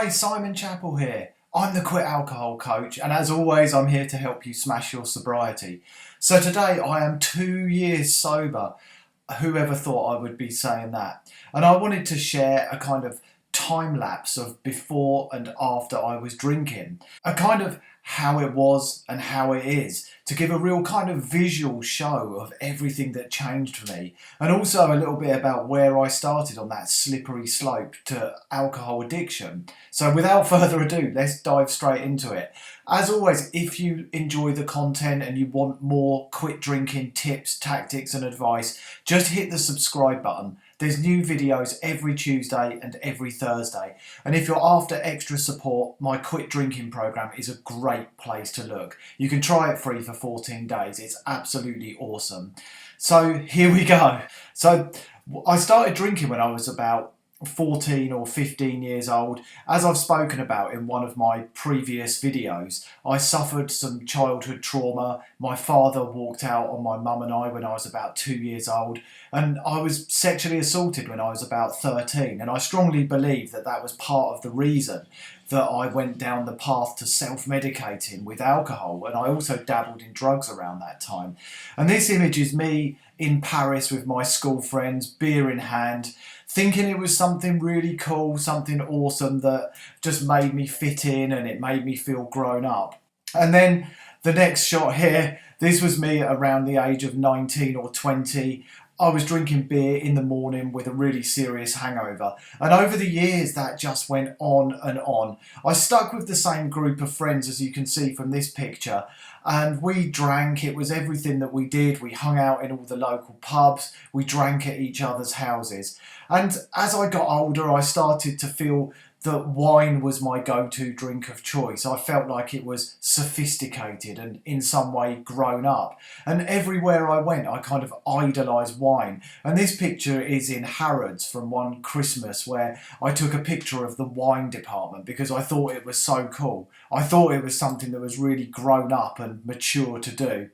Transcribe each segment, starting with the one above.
Hi, Simon Chappell here. I'm the Quit Alcohol Coach, and as always, I'm here to help you smash your sobriety. So today, I am 2 years sober. Whoever thought I would be saying that? And I wanted to share a kind of time lapse of before and after I was drinking, a kind of how it was and how it is, to give a real kind of visual show of everything that changed for me, and also a little bit about where I started on that slippery slope to alcohol addiction. So without further ado, let's dive straight into it. As always, if you enjoy the content and you want more quit drinking tips, tactics and advice, just hit the subscribe button. There's new videos every Tuesday and every Thursday. And if you're after extra support, my quit drinking program is a great place to look. You can try it free for 14 days. It's absolutely awesome. So here we go. So I started drinking when I was about 14 or 15 years old. As I've spoken about in one of my previous videos, I suffered some childhood trauma. My father walked out on my mum and I when I was about 2 years old, and I was sexually assaulted when I was about 13, and I strongly believe that that was part of the reason that I went down the path to self-medicating with alcohol, and I also dabbled in drugs around that time. And this image is me in Paris with my school friends, beer in hand, thinking it was something really cool, something awesome that just made me fit in and it made me feel grown up. And then the next shot here, this was me around the age of 19 or 20. I was drinking beer in the morning with a really serious hangover, and over the years that just went on and on. I stuck with the same group of friends, as you can see from this picture, and we drank. It was everything that we did. We hung out in all the local pubs, we drank at each other's houses, and as I got older I started to feel that wine was my go-to drink of choice. I felt like it was sophisticated and in some way grown up. And everywhere I went, I kind of idolised wine. And this picture is in Harrods from one Christmas, where I took a picture of the wine department because I thought it was so cool. I thought it was something that was really grown up and mature to do.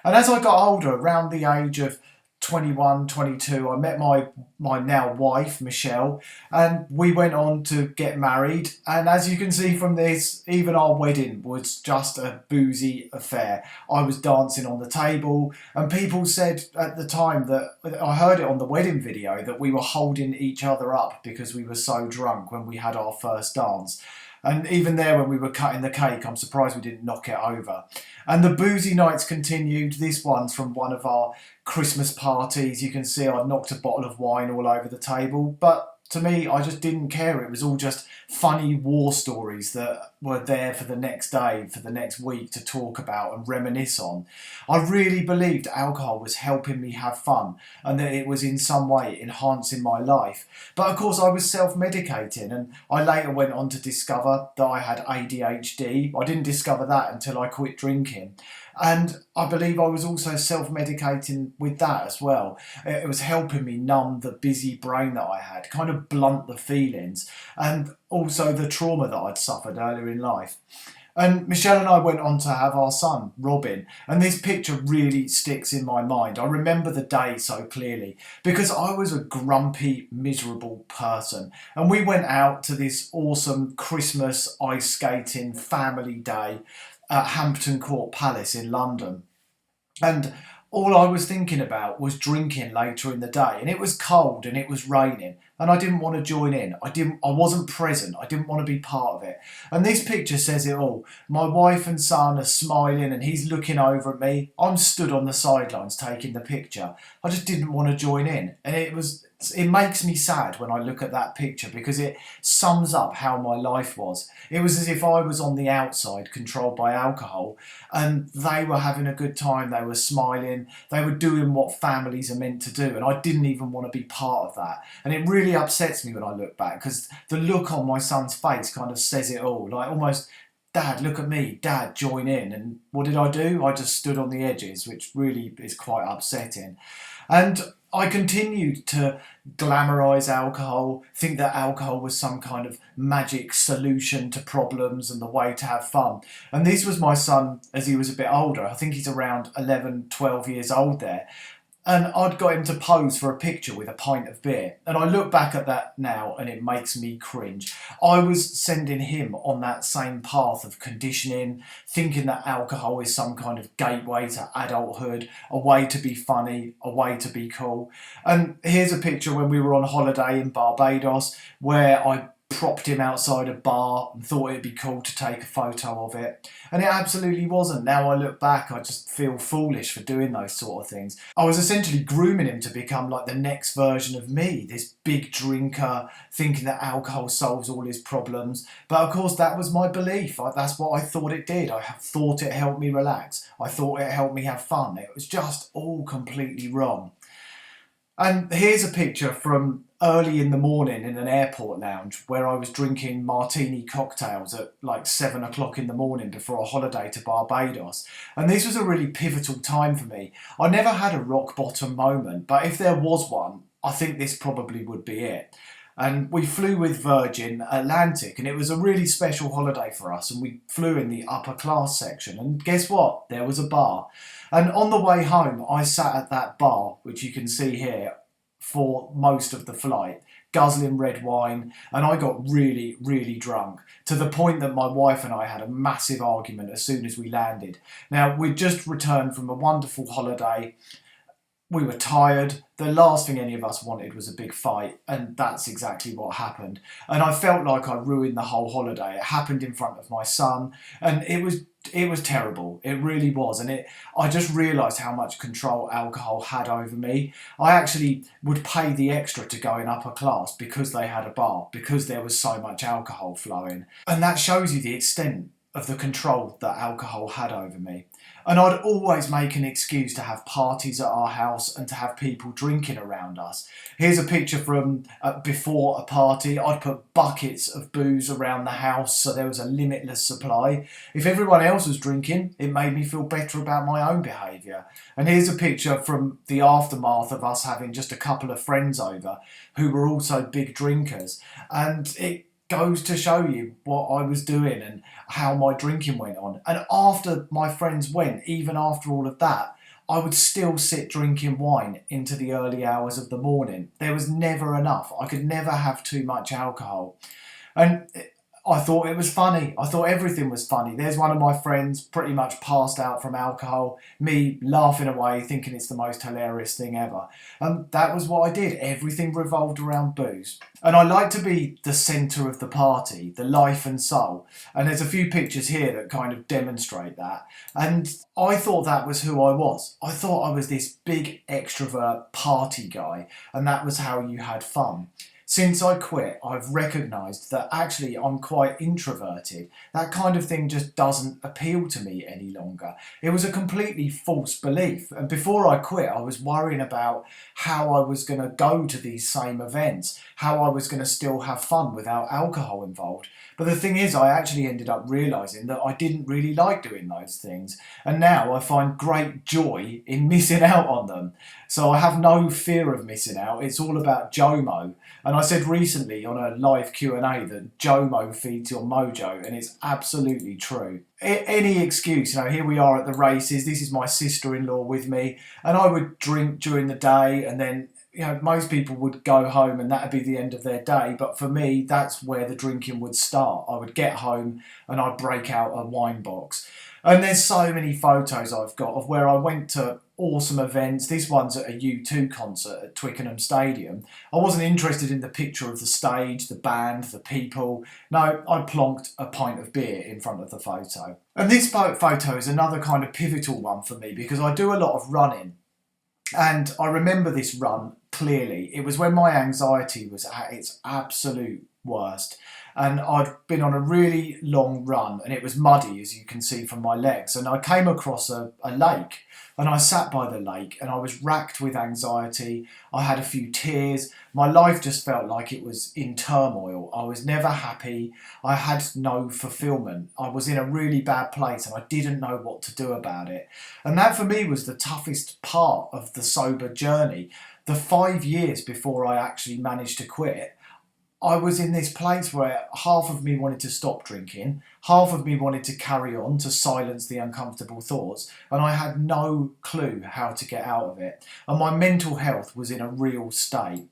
And as I got older, around the age of 21, 22, I met my now wife, Michelle, and we went on to get married. And as you can see from this, even our wedding was just a boozy affair. I was dancing on the table, and people said at the time, that I heard it on the wedding video, that we were holding each other up because we were so drunk when we had our first dance. And even there, when we were cutting the cake, I'm surprised we didn't knock it over. And the boozy nights continued. This one's from one of our Christmas parties. You can see I knocked a bottle of wine all over the table. But to me, I just didn't care. It was all just funny war stories that were there for the next day, for the next week to talk about and reminisce on. I really believed alcohol was helping me have fun and that it was in some way enhancing my life. But of course I was self-medicating, and I later went on to discover that I had ADHD. I didn't discover that until I quit drinking. And I believe I was also self-medicating with that as well. It was helping me numb the busy brain that I had, kind of blunt the feelings, and also the trauma that I'd suffered earlier in life. And Michelle and I went on to have our son, Robin, and this picture really sticks in my mind. I remember the day so clearly because I was a grumpy, miserable person. And we went out to this awesome Christmas ice skating family day at Hampton Court Palace in London. And all I was thinking about was drinking later in the day, and it was cold and it was raining, and I didn't want to join in. I wasn't present. I didn't want to be part of it. And this picture says it all. My wife and son are smiling and he's looking over at me. I'm stood on the sidelines taking the picture. I just didn't want to join in. And it makes me sad when I look at that picture because it sums up how my life was. It was as if I was on the outside, controlled by alcohol, and they were having a good time. They were smiling. They were doing what families are meant to do, and I didn't even want to be part of that. And it really upsets me when I look back because the look on my son's face kind of says it all. Like almost, Dad, look at me. Dad, join in. And what did I do? I just stood on the edges, which really is quite upsetting. And I continued to glamorize alcohol, think that alcohol was some kind of magic solution to problems and the way to have fun. And this was my son as he was a bit older. I think he's around 11, 12 years old there. and I'd got him to pose for a picture with a pint of beer. And I look back at that now and it makes me cringe. I was sending him on that same path of conditioning, thinking that alcohol is some kind of gateway to adulthood, a way to be funny, a way to be cool. And here's a picture when we were on holiday in Barbados where I propped him outside a bar and thought it'd be cool to take a photo of it. And it absolutely wasn't. Now I look back, I just feel foolish for doing those sort of things. I was essentially grooming him to become like the next version of me, this big drinker, thinking that alcohol solves all his problems. But of course, that was my belief. That's what I thought it did. I thought it helped me relax. I thought it helped me have fun. It was just all completely wrong. And here's a picture from early in the morning in an airport lounge where I was drinking martini cocktails at like 7 o'clock in the morning before a holiday to Barbados. And this was a really pivotal time for me. I never had a rock bottom moment, but if there was one, I think this probably would be it. And we flew with Virgin Atlantic, and it was a really special holiday for us, and we flew in the upper class section, and guess what? There was a bar. And on the way home, I sat at that bar, which you can see here, for most of the flight, guzzling red wine, and I got really, really drunk, to the point that my wife and I had a massive argument as soon as we landed. Now, we'd just returned from a wonderful holiday. We were tired. The last thing any of us wanted was a big fight, and that's exactly what happened. And I felt like I ruined the whole holiday. It happened in front of my son, and it was terrible. It really was. And I just realised how much control alcohol had over me. I actually would pay the extra to go in upper class because they had a bar, because there was so much alcohol flowing. And that shows you the extent of the control that alcohol had over me. And I'd always make an excuse to have parties at our house and to have people drinking around us. Here's a picture from before a party. I'd put buckets of booze around the house so there was a limitless supply. If everyone else was drinking, it made me feel better about my own behaviour. And here's a picture from the aftermath of us having just a couple of friends over who were also big drinkers. And it goes to show you what I was doing and how my drinking went on. And after my friends went, even after all of that, I would still sit drinking wine into the early hours of the morning. There was never enough. I could never have too much alcohol. And I thought it was funny. I thought everything was funny. There's one of my friends pretty much passed out from alcohol, me laughing away, thinking it's the most hilarious thing ever. And that was what I did. Everything revolved around booze. And I like to be the centre of the party, the life and soul. And there's a few pictures here that kind of demonstrate that. And I thought that was who I was. I thought I was this big extrovert party guy, and that was how you had fun. Since I quit, I've recognised that actually I'm quite introverted. That kind of thing just doesn't appeal to me any longer. It was a completely false belief. And before I quit, I was worrying about how I was going to go to these same events, how I was going to still have fun without alcohol involved. But the thing is, I actually ended up realising that I didn't really like doing those things. And now I find great joy in missing out on them. So I have no fear of missing out. It's all about JOMO. And I said recently on a live Q&A that JOMO feeds your mojo, and it's absolutely true. Any excuse, here we are at the races, this is my sister-in-law with me, and I would drink during the day, and then most people would go home and that would be the end of their day. But for me, that's where the drinking would start. I would get home and I'd break out a wine box. And there's so many photos I've got of where I went to awesome events. This one's at a U2 concert at Twickenham Stadium. I wasn't interested in the picture of the stage, the band, the people. No, I plonked a pint of beer in front of the photo. And this photo is another kind of pivotal one for me because I do a lot of running. And I remember this run clearly. It was when my anxiety was at its absolute worst. And I'd been on a really long run and it was muddy, as you can see from my legs. And I came across a lake and I sat by the lake and I was racked with anxiety. I had a few tears. My life just felt like it was in turmoil. I was never happy. I had no fulfillment. I was in a really bad place and I didn't know what to do about it. And that for me was the toughest part of the sober journey. The 5 years before I actually managed to quit, I was in this place where half of me wanted to stop drinking, half of me wanted to carry on to silence the uncomfortable thoughts, and I had no clue how to get out of it. And my mental health was in a real state.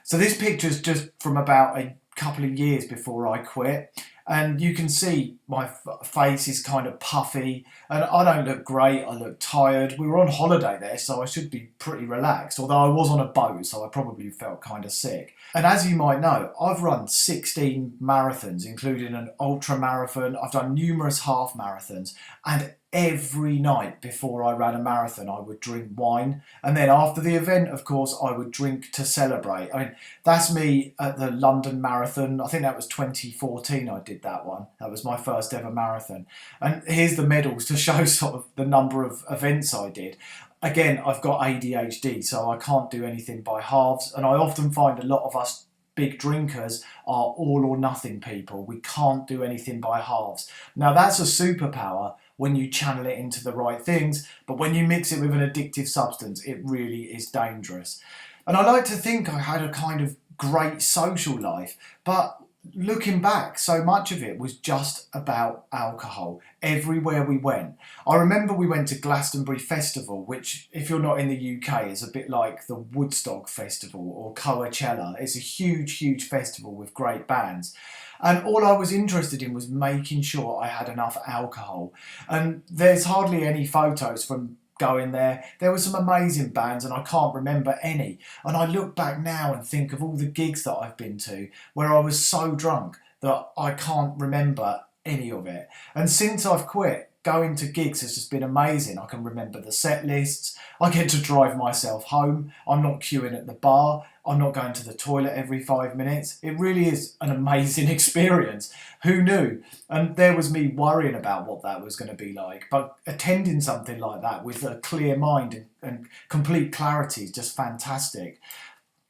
So this picture's just from about a couple of years before I quit. And you can see my face is kind of puffy and I don't look great. I look tired. We were on holiday there, so I should be pretty relaxed. Although I was on a boat, so I probably felt kind of sick. And as you might know, I've run 16 marathons, including an ultra marathon. I've done numerous half marathons. And every night before I ran a marathon, I would drink wine. And then after the event, of course, I would drink to celebrate. I mean, that's me at the London Marathon. I think that was 2014 I did that one. That was my first ever marathon. And here's the medals to show sort of the number of events I did. Again, I've got ADHD, so I can't do anything by halves. And I often find a lot of us big drinkers are all or nothing people. We can't do anything by halves. Now, that's a superpower when you channel it into the right things, but when you mix it with an addictive substance, it really is dangerous. And I like to think I had a kind of great social life, but looking back, so much of it was just about alcohol everywhere we went. I remember we went to Glastonbury Festival, which, if you're not in the UK, is a bit like the Woodstock Festival or Coachella. It's a huge, huge festival with great bands. And all I was interested in was making sure I had enough alcohol. And there's hardly any photos from going there. There were some amazing bands and I can't remember any. And I look back now and think of all the gigs that I've been to where I was so drunk that I can't remember any of it. And since I've quit, going to gigs has just been amazing. I can remember the set lists. I get to drive myself home. I'm not queuing at the bar. I'm not going to the toilet every 5 minutes. It really is an amazing experience. Who knew? And there was me worrying about what that was going to be like. But attending something like that with a clear mind and complete clarity is just fantastic.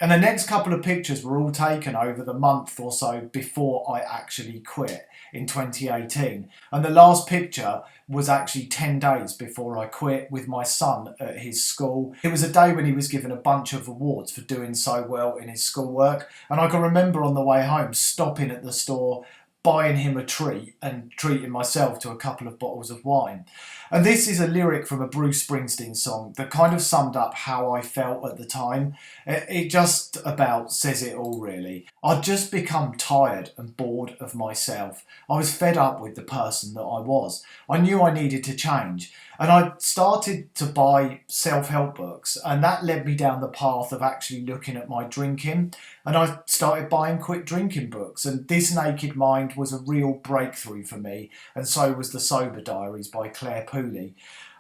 And the next couple of pictures were all taken over the month or so before I actually quit in 2018. And the last picture was actually 10 days before I quit with my son at his school. It was a day when he was given a bunch of awards for doing so well in his schoolwork. And I can remember on the way home stopping at the store, buying him a treat and treating myself to a couple of bottles of wine. And this is a lyric from a Bruce Springsteen song that kind of summed up how I felt at the time. It just about says it all, really. I'd just become tired and bored of myself. I was fed up with the person that I was. I knew I needed to change. And I started to buy self-help books, and that led me down the path of actually looking at my drinking. And I started buying quit drinking books, and This Naked Mind was a real breakthrough for me, and so was The Sober Diaries by Claire Pooley.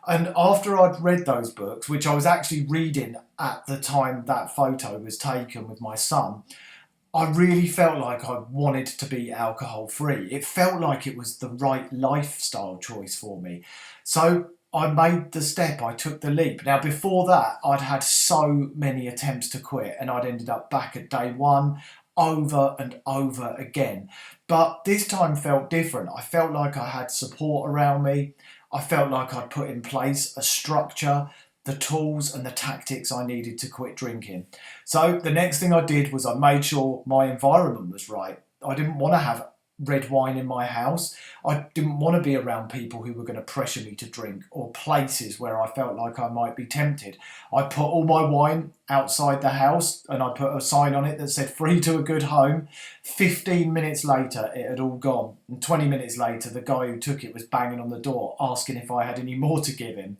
And after I'd read those books, which I was actually reading at the time that photo was taken with my son, I really felt like I wanted to be alcohol free. It felt like it was the right lifestyle choice for me. So I made the step, I took the leap. Now, before that, I'd had so many attempts to quit and I'd ended up back at day one over and over again. But this time felt different. I felt like I had support around me. I felt like I'd put in place a structure, the tools and the tactics I needed to quit drinking. So the next thing I did was I made sure my environment was right. I didn't want to have red wine in my house. I didn't want to be around people who were going to pressure me to drink or places where I felt like I might be tempted. I put all my wine outside the house and I put a sign on it that said free to a good home. 15 minutes later, it had all gone. And 20 minutes later, the guy who took it was banging on the door asking if I had any more to give him.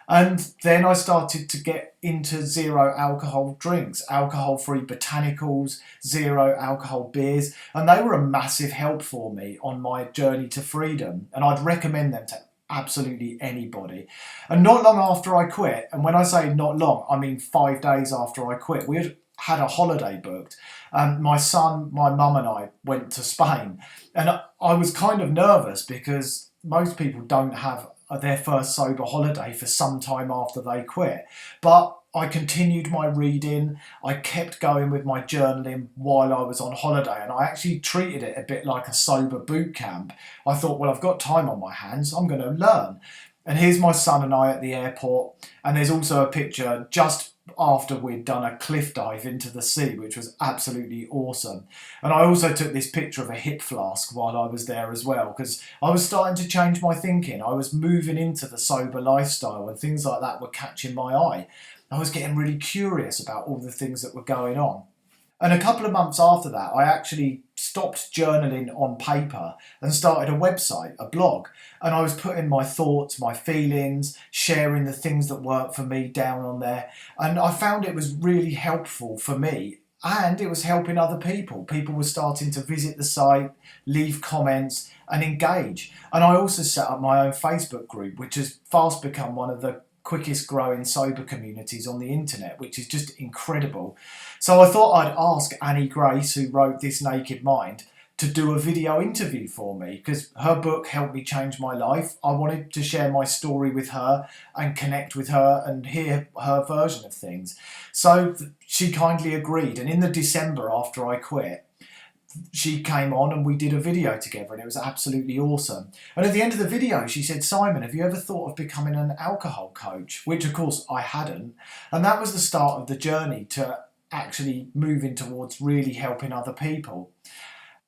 And then I started to get into zero alcohol drinks, alcohol-free botanicals, zero alcohol beers, and they were a massive help for me on my journey to freedom. And I'd recommend them to absolutely anybody. And not long after I quit, and when I say not long, I mean 5 days after I quit, we had a holiday booked. My son, my mum and I went to Spain. And I was kind of nervous because most people don't have their first sober holiday for some time after they quit. But I continued my reading, I kept going with my journaling while I was on holiday, and I actually treated it a bit like a sober boot camp. I thought, well, I've got time on my hands, I'm going to learn. And here's my son and I at the airport. And there's also a picture just after we'd done a cliff dive into the sea, which was absolutely awesome. And I also took this picture of a hip flask while I was there as well, because I was starting to change my thinking. I was moving into the sober lifestyle and things like that were catching my eye. I was getting really curious about all the things that were going on. And a couple of months after that, I actually stopped journaling on paper and started a website, a blog. And I was putting my thoughts, my feelings, sharing the things that worked for me down on there. And I found it was really helpful for me. And it was helping other people. People were starting to visit the site, leave comments, and engage. And I also set up my own Facebook group, which has fast become one of the quickest growing sober communities on the internet, which is just incredible. So I thought I'd ask Annie Grace, who wrote This Naked Mind, to do a video interview for me, because her book helped me change my life. I wanted to share my story with her and connect with her and hear her version of things. So she kindly agreed, and in the December after I quit, she came on and we did a video together, and it was absolutely awesome. And at the end of the video, she said, "Simon, have you ever thought of becoming an alcohol coach?" Which, of course, I hadn't. And that was the start of the journey to actually moving towards really helping other people.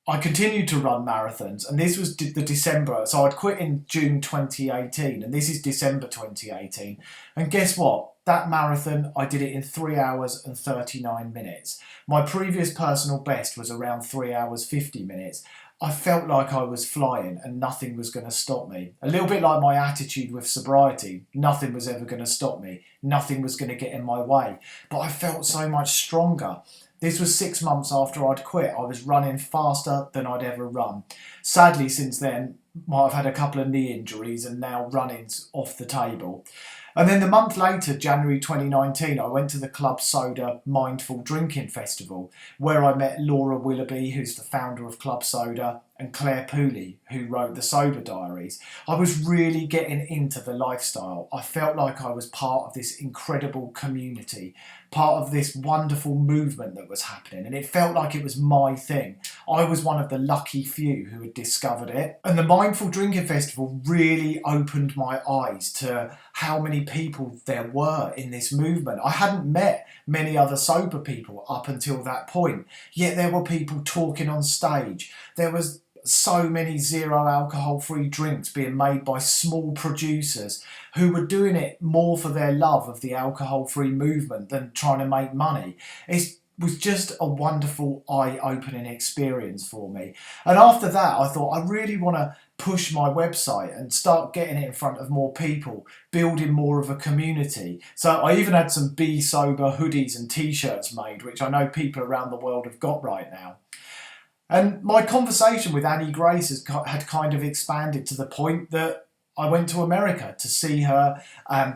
I continued to run marathons, and this was the December. So I'd quit in June 2018, and this is December 2018. And guess what? That marathon, I did it in 3 hours and 39 minutes. My previous personal best was around 3 hours 50 minutes. I felt like I was flying and nothing was going to stop me. A little bit like my attitude with sobriety. Nothing was ever going to stop me. Nothing was going to get in my way. But I felt so much stronger. This was 6 months after I'd quit. I was running faster than I'd ever run. Sadly, since then, I've had a couple of knee injuries and now running's off the table. And then the month later, January 2019, I went to the Club Soda Mindful Drinking Festival, where I met Laura Willoughby, who's the founder of Club Soda, and Claire Pooley, who wrote the Sober Diaries. I was really getting into the lifestyle. I felt like I was part of this incredible community, part of this wonderful movement that was happening, and it felt like it was my thing. I was one of the lucky few who had discovered it. And the Mindful Drinking Festival really opened my eyes to how many people there were in this movement. I hadn't met many other sober people up until that point, yet there were people talking on stage. There was so many zero alcohol free drinks being made by small producers who were doing it more for their love of the alcohol free movement than trying to make money. It was just a wonderful eye-opening experience for me. And after that, I thought I really want to push my website and start getting it in front of more people, building more of a community. So I even had some Be Sober hoodies and t-shirts made, which I know people around the world have got right now. And my conversation with Annie Grace had kind of expanded to the point that I went to America to see her,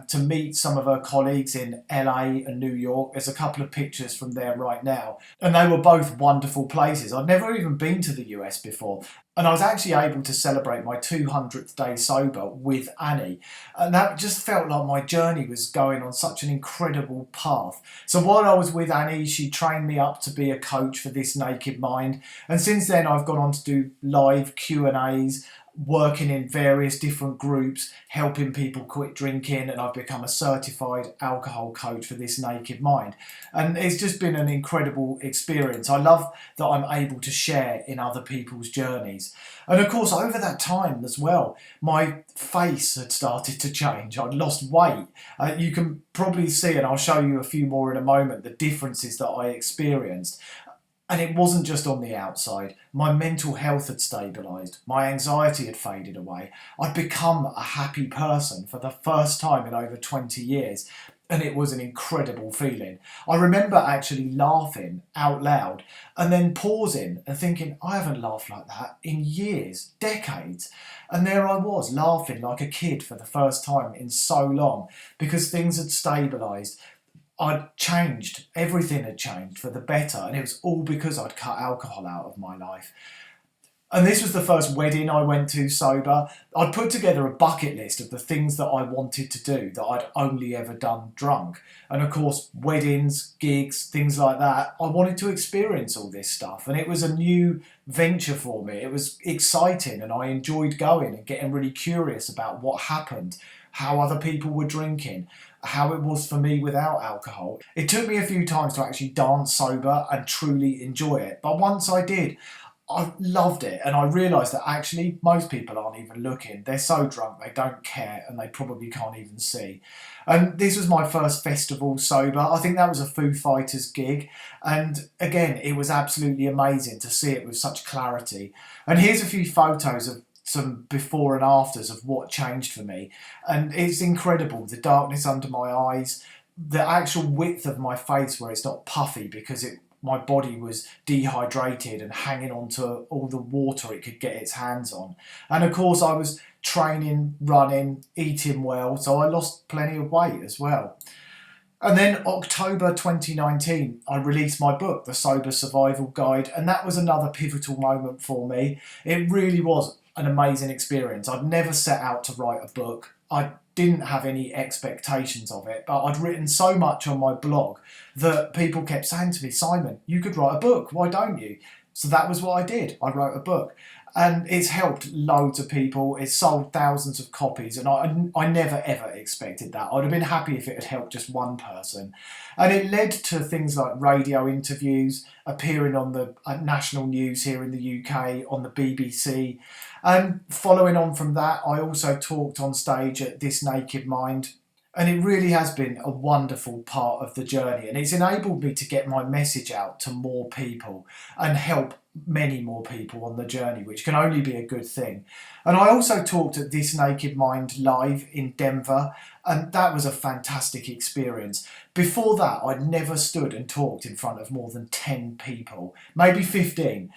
to meet some of her colleagues in LA and New York. There's a couple of pictures from there right now. And they were both wonderful places. I'd never even been to the US before. And I was actually able to celebrate my 200th day sober with Annie. And that just felt like my journey was going on such an incredible path. So while I was with Annie, she trained me up to be a coach for This Naked Mind. And since then, I've gone on to do live Q&As, working in various different groups, helping people quit drinking, and I've become a certified alcohol coach for This Naked Mind. And it's just been an incredible experience. I love that I'm able to share in other people's journeys. And of course, over that time as well, my face had started to change. I'd lost weight. You can probably see, and I'll show you a few more in a moment, the differences that I experienced. And it wasn't just on the outside. My mental health had stabilised. My anxiety had faded away. I'd become a happy person for the first time in over 20 years. And it was an incredible feeling. I remember actually laughing out loud and then pausing and thinking, I haven't laughed like that in years, decades. And there I was, laughing like a kid for the first time in so long, because things had stabilised. I'd changed, everything had changed for the better, and it was all because I'd cut alcohol out of my life. And this was the first wedding I went to sober. I'd put together a bucket list of the things that I wanted to do that I'd only ever done drunk. And of course, weddings, gigs, things like that. I wanted to experience all this stuff. And it was a new venture for me. It was exciting and I enjoyed going and getting really curious about what happened, how other people were drinking, how it was for me without alcohol. It took me a few times to actually dance sober and truly enjoy it. But once I did, I loved it, and I realised that actually most people aren't even looking. They're so drunk they don't care, and they probably can't even see. And this was my first festival sober. I think that was a Foo Fighters gig, and again, it was absolutely amazing to see it with such clarity. And here's a few photos of some before and afters of what changed for me, and it's incredible. The darkness under my eyes, the actual width of my face where it's not puffy because my body was dehydrated and hanging on to all the water it could get its hands on. And of course, I was training, running, eating well, so I lost plenty of weight as well. And then October 2019, I released my book, The Sober Survival Guide, and that was another pivotal moment for me. It really was an amazing experience. I'd never set out to write a book. I didn't have any expectations of it, but I'd written so much on my blog that people kept saying to me, Simon, you could write a book, why don't you? So that was what I did. I wrote a book. And it's helped loads of people. It's sold thousands of copies, and I never ever expected that. I'd have been happy if it had helped just one person. And it led to things like radio interviews, appearing on the national news here in the UK, on the BBC. And following on from that, I also talked on stage at This Naked Mind. And it really has been a wonderful part of the journey. And it's enabled me to get my message out to more people and help many more people on the journey, which can only be a good thing. And I also talked at This Naked Mind live in Denver, and that was a fantastic experience. Before that, I'd never stood and talked in front of more than 10 people, maybe 15.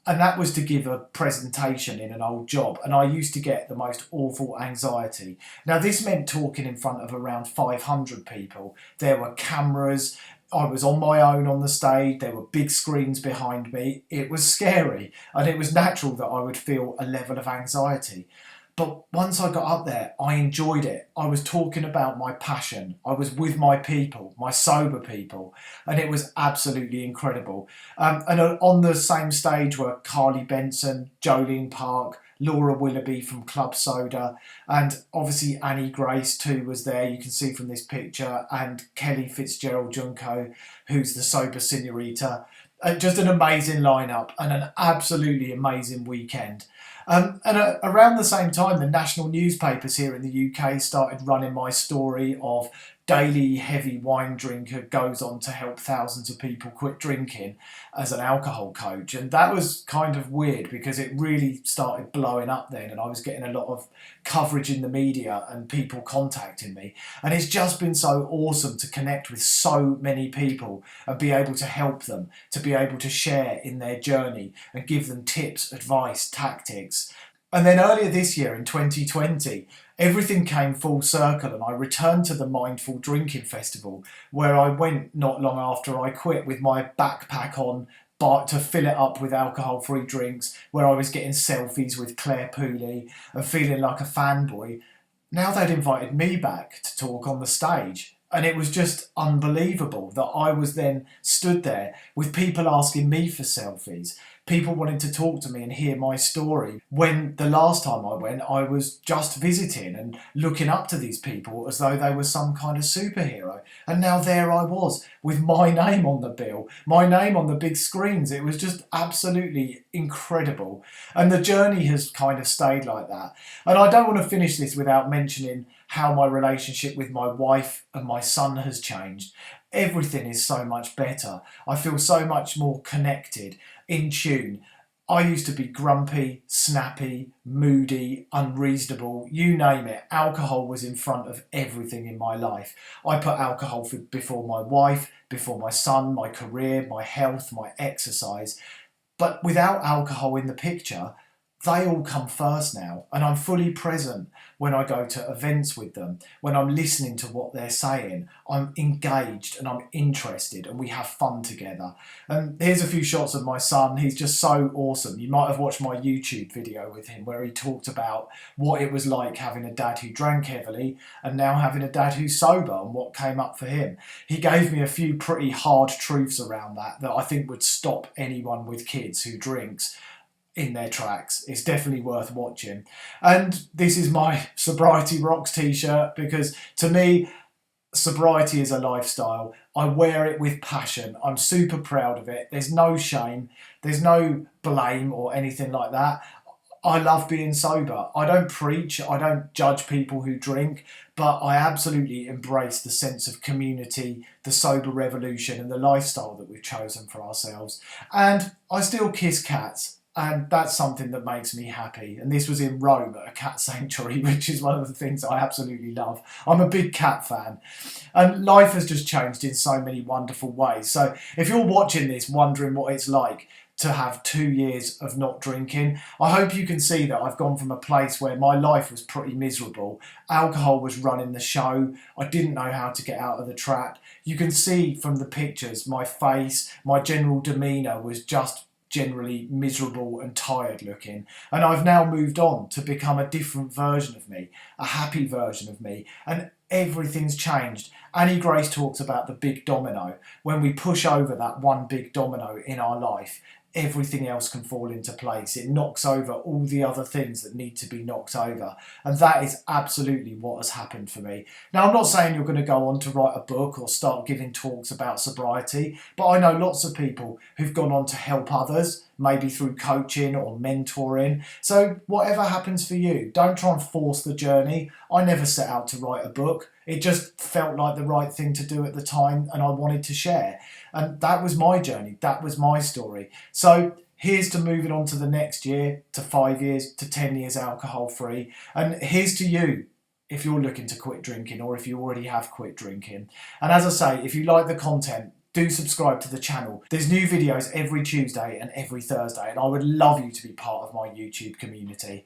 And that was to give a presentation in an old job. And I used to get the most awful anxiety. Now, this meant talking in front of around 500 people. There were cameras. I was on my own on the stage. There were big screens behind me. It was scary. And it was natural that I would feel a level of anxiety. But once I got up there, I enjoyed it. I was talking about my passion. I was with my people, my sober people, and it was absolutely incredible. And on the same stage were Carly Benson, Jolene Park, Laura Willoughby from Club Soda, and obviously Annie Grace too was there, you can see from this picture, and Kelly Fitzgerald Junko, who's the sober senorita. Just an amazing lineup and an absolutely amazing weekend. Around the same time, the national newspapers here in the UK started running my story of daily heavy wine drinker goes on to help thousands of people quit drinking as an alcohol coach. And that was kind of weird because it really started blowing up then, and I was getting a lot of coverage in the media and people contacting me. And it's just been so awesome to connect with so many people and be able to help them, to be able to share in their journey and give them tips, advice, tactics. And then earlier this year in 2020, everything came full circle and I returned to the Mindful Drinking Festival, where I went not long after I quit with my backpack on to fill it up with alcohol-free drinks, where I was getting selfies with Claire Pooley and feeling like a fanboy. Now they'd invited me back to talk on the stage. And it was just unbelievable that I was then stood there with people asking me for selfies, people wanting to talk to me and hear my story. When the last time I went, I was just visiting and looking up to these people as though they were some kind of superhero. And now there I was with my name on the bill, my name on the big screens. It was just absolutely incredible. And the journey has kind of stayed like that. And I don't want to finish this without mentioning how my relationship with my wife and my son has changed. Everything is so much better. I feel so much more connected, in tune. I used to be grumpy, snappy, moody, unreasonable, you name it. Alcohol was in front of everything in my life. I put alcohol before my wife, before my son, my career, my health, my exercise. But without alcohol in the picture, they all come first now, and I'm fully present when I go to events with them. When I'm listening to what they're saying, I'm engaged and I'm interested, and we have fun together. And here's a few shots of my son. He's just so awesome. You might have watched my YouTube video with him where he talked about what it was like having a dad who drank heavily and now having a dad who's sober and what came up for him. He gave me a few pretty hard truths around that I think would stop anyone with kids who drinks in their tracks. It's definitely worth watching. And this is my Sobriety Rocks t-shirt, because to me, sobriety is a lifestyle. I wear it with passion. I'm super proud of it. There's no shame. There's no blame or anything like that. I love being sober. I don't preach, I don't judge people who drink, but I absolutely embrace the sense of community, the sober revolution, and the lifestyle that we've chosen for ourselves. And I still kiss cats, and that's something that makes me happy. And this was in Rome at a cat sanctuary, which is one of the things I absolutely love. I'm a big cat fan. And life has just changed in so many wonderful ways. So if you're watching this wondering what it's like to have 2 years of not drinking, I hope you can see that I've gone from a place where my life was pretty miserable. Alcohol was running the show. I didn't know how to get out of the trap. You can see from the pictures, my face, my general demeanour was just generally miserable and tired looking. And I've now moved on to become a different version of me, a happy version of me. And everything's changed. Annie Grace talks about the big domino. When we push over that one big domino in our life, everything else can fall into place. It knocks over all the other things that need to be knocked over. And that is absolutely what has happened for me. Now, I'm not saying you're going to go on to write a book or start giving talks about sobriety, but I know lots of people who've gone on to help others, maybe through coaching or mentoring. So whatever happens for you, don't try and force the journey. I never set out to write a book. It just felt like the right thing to do at the time, and I wanted to share. And that was my journey. That was my story. So here's to moving on to the next year, to 5 years, to 10 years alcohol free. And here's to you if you're looking to quit drinking, or if you already have quit drinking. And as I say, if you like the content, do subscribe to the channel. There's new videos every Tuesday and every Thursday, and I would love you to be part of my YouTube community.